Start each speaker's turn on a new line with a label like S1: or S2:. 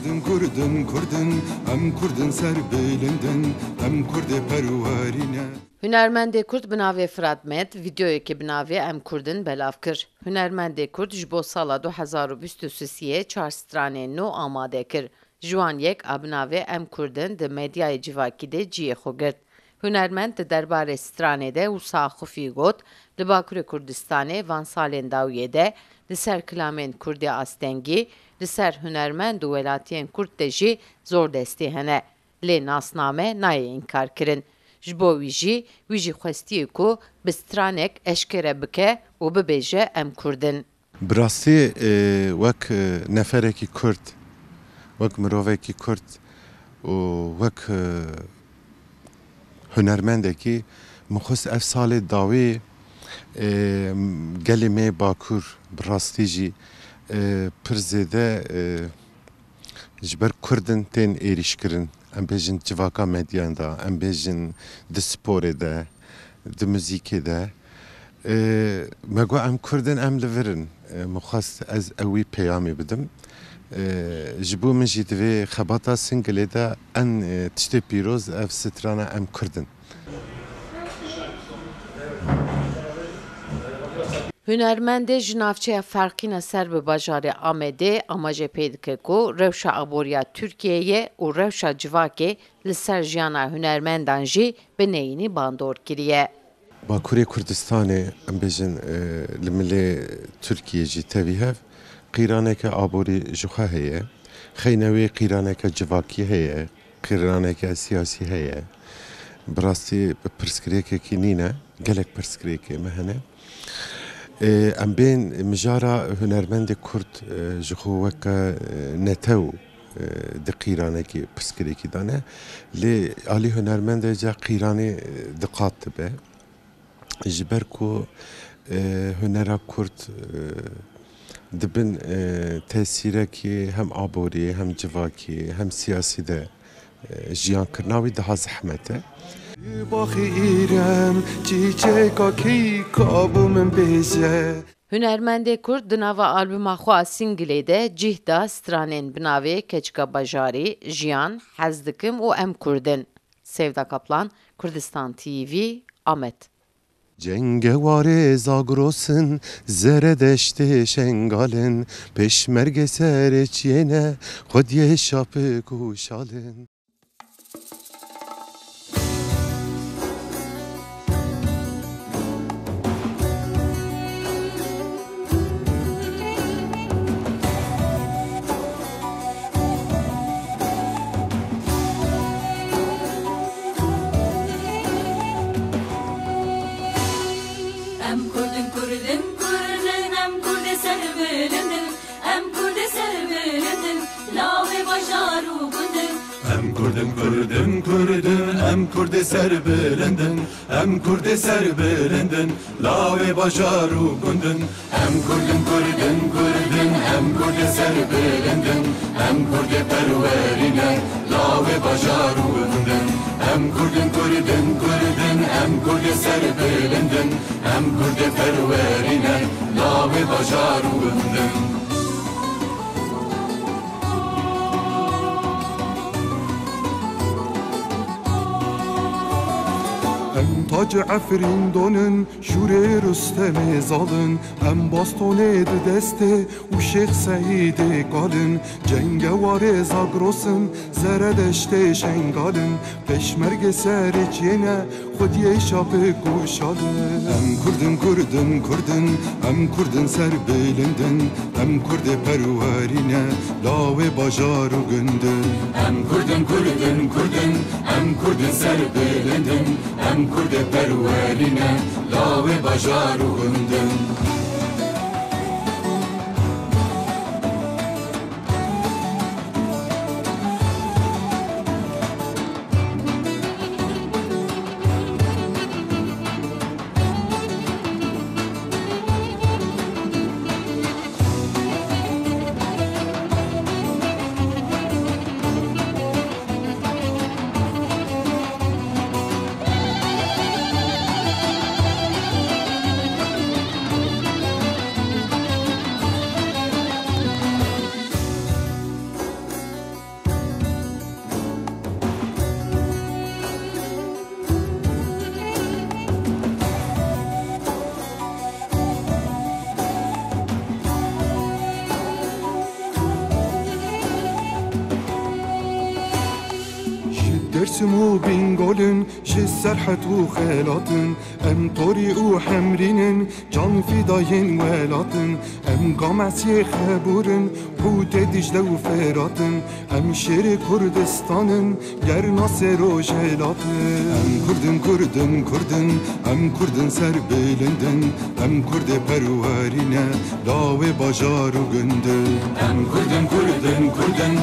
S1: em Kurdin ser belindin, em Kurdê perwerîne.
S2: Hunermendê Kurd bi navê Firat Med videoyekê bi navê Em Kurdin belav kir. Hunermendê Kurd ji bo sala 2023 çar stranên nû amade kir. Ji wan yek a bi navê Em Kurdin di medyayê civakî de ciyê xwe girt. Hunermend di derbarê stranê de wisa xufî got, li Bakurê Kurdistanê van salên dawiyê de li ser kilamên Kurdî astengî, li ser hunermend û welatiyên Kurd de jî zor destî hene. Lê nasname nayê înkar kirin. Ji bo wî jî xwestiye ku bi stranek eşkere bike û bibêje Em Kurdin.
S3: Bi rastî wek neferekî Kurd, wek mirovekî Kurd û wek hunermendekî min xwest ev salê dawî gelê me Bakur bi rastî jî pir zêde ji ber Kurdin tên êrîşkirin. Em bêjin civaka medyan da, em bêjin di sporê de, di muzîkê de. Me got em Kurdin em li virin. Min xwest ez ew wî peyamê bidim. Ji bo min jî divê xebata Singilê de en tiştê pîroz ev strana Em Kurdin.
S2: Hunermendê ji navçeya ferqîna ser bi bajarê Amedê amaje pê dike ku rewşa aboriya Tirkiyeyê û rewşa civakê li ser jiyana hunermendan jî bi neyînî bandor kiriye.
S3: Bakurê Kurdistanê em bêjin li milê Tirkiye jî tevî hev qîraneke aborî ji xwe heye, xeyne wê qîraneke civakî heye, qîraneke siyasî heye. Bi rastî pirsgirêkekî nîne, gelek pirsgirêkê me hene. Em bên mijara hunermendê Kurd ji xwe weke netew di qîranekî pirsgirêkî dane, lê alî hunermendê ca qîranê diqat dibe. Ji ber ku hunera Kurd dibin tesîrekî hem aborî, hem civakî, hem siyasî de jiyankirina wî daha zehmet e.
S2: Hunermendê Kurd di nava albûma xwe a Singilê de cih da stranên bi navê Keçika Bajarî, Jiyan, Hez dikim û Em Kurdin. Sevda Kaplan, Kurdistan TV, Amed.
S3: Cengevarê Zagros'ın zeredeşte şengalin, peşmerge sereçyene xwediyê şapê kuşalin.
S4: Em Kurdin Kurdin Kurdin em Kurdê ser bilindin em Kurdê ser bilindin lawê bajar û gundin.
S1: Em Kurdin Kurdin Kurdin em Kurdê ser bilindin, em Kurdê ser bilindin lawê bajar û gundin. Em Kurdin Kurdin Kurdin em Kurdê ser bilindin, em Kurdê perwerîne lawê bajar û gundin. Em Kurdin Kurdin Kurdin em Kurdê ser bilindin, em Kurdê perwerîne lawê bajar û gundin. Em tac efrin donin, şûrê Rüstemê zalin, em bastonê di destê û Şêx Seîdê kalin. Cengewarê Zagros'ın zeredeştê şengalin, peşmerge sereçyene xwediyê şapê kuşalin. Em Kurdin Kurdin Kurdin em Kurdin ser bilindin, em Kurdê perwerîne lawê bajar û gundin. Em Kurdin Kurdin Kurdin em Kurdin ser bilindin, em Kurdê perwerîne lawê bajar û gundin. درسم و بینگالن جه سرحت و خیلاتن ام طوری و حمرینن جان فداین ولاتن ام قامسی خبورن حوت دجله و فراتن ام شیر کردستانن گر ناصر و جلاتن ام کردن ام کردن سر بلندن ام کرد پروارینه لاوه باجار و گندن ام کردن